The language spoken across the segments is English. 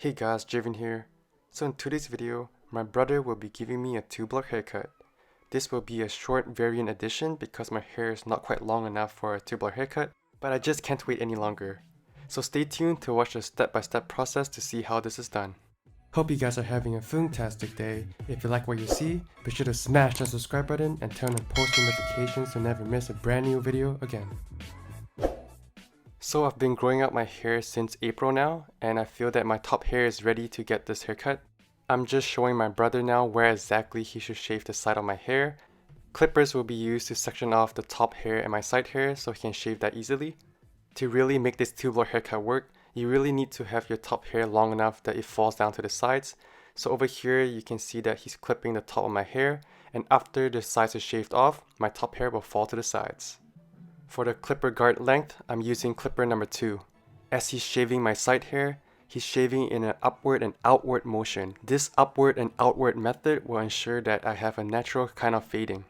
Hey guys, Javen here. So in today's video, my brother will be giving me a 2-block haircut. This will be a short variant edition because my hair is not quite long enough for a 2-block haircut, but I just can't wait any longer. So stay tuned to watch the step-by-step process to see how this is done. Hope you guys are having a fantastic day. If you like what you see, be sure to smash that subscribe button and turn on post notifications to never miss a brand new video again. So I've been growing out my hair since April now, and I feel that my top hair is ready to get this haircut. I'm just showing my brother now where exactly he should shave the side of my hair. Clippers will be used to section off the top hair and my side hair so he can shave that easily. To really make this 2-block haircut work, you really need to have your top hair long enough that it falls down to the sides. So over here you can see that he's clipping the top of my hair, and after the sides are shaved off, my top hair will fall to the sides. For the clipper guard length, I'm using clipper number 2. As he's shaving my side hair, he's shaving in an upward and outward motion. This upward and outward method will ensure that I have a natural kind of fading.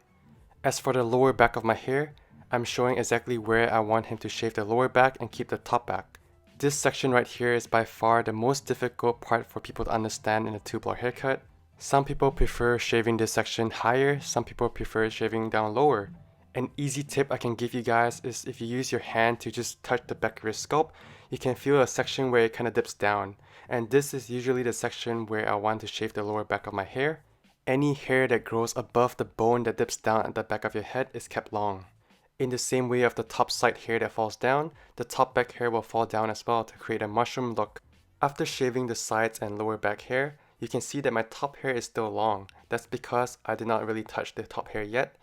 As for the lower back of my hair, I'm showing exactly where I want him to shave the lower back and keep the top back. This section right here is by far the most difficult part for people to understand in a 2-block haircut. Some people prefer shaving this section higher, some people prefer shaving down lower. An easy tip I can give you guys is if you use your hand to just touch the back of your scalp, you can feel a section where it kind of dips down. And this is usually the section where I want to shave the lower back of my hair. Any hair that grows above the bone that dips down at the back of your head is kept long. In the same way of the top side hair that falls down, the top back hair will fall down as well to create a mushroom look. After shaving the sides and lower back hair, you can see that my top hair is still long. That's because I did not really touch the top hair yet.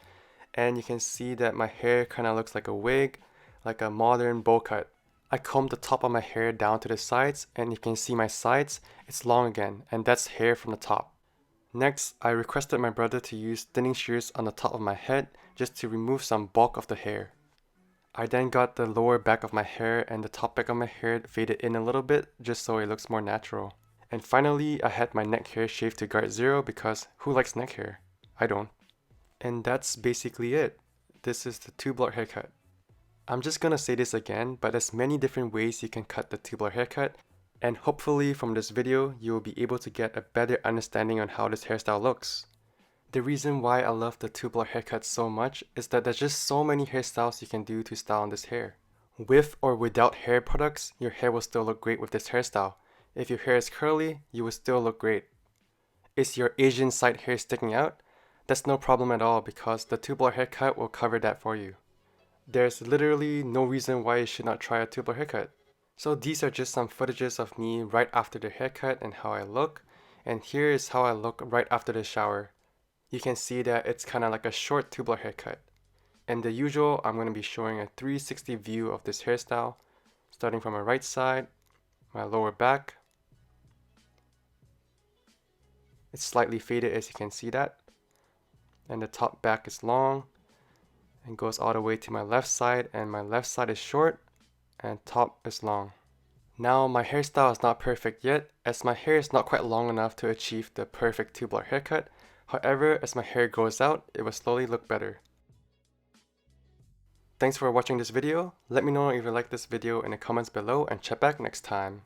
And you can see that my hair kind of looks like a wig, like a modern bowl cut. I combed the top of my hair down to the sides, and you can see my sides, it's long again, and that's hair from the top. Next, I requested my brother to use thinning shears on the top of my head just to remove some bulk of the hair. I then got the lower back of my hair and the top back of my hair faded in a little bit just so it looks more natural. And finally, I had my neck hair shaved to guard 0 because who likes neck hair? I don't. And that's basically it. This is the 2-block haircut. I'm just gonna say this again, but there's many different ways you can cut the 2-block haircut, and hopefully from this video you will be able to get a better understanding on how this hairstyle looks. The reason why I love the 2-block haircut so much is that there's just so many hairstyles you can do to style on this hair. With or without hair products, your hair will still look great with this hairstyle. If your hair is curly, you will still look great. Is your Asian side hair sticking out? That's no problem at all because the 2-block haircut will cover that for you. There's literally no reason why you should not try a 2-block haircut. So these are just some footages of me right after the haircut and how I look. And here is how I look right after the shower. You can see that it's kind of like a short 2-block haircut. And the usual, I'm going to be showing a 360 view of this hairstyle. Starting from my right side, my lower back. It's slightly faded as you can see that. And the top back is long and goes all the way to my left side, and my left side is short and top is long. Now my hairstyle is not perfect yet as my hair is not quite long enough to achieve the perfect 2-block haircut. However, as my hair grows out, it will slowly look better. Thanks for watching this video. Let me know if you like this video in the comments below and check back next time.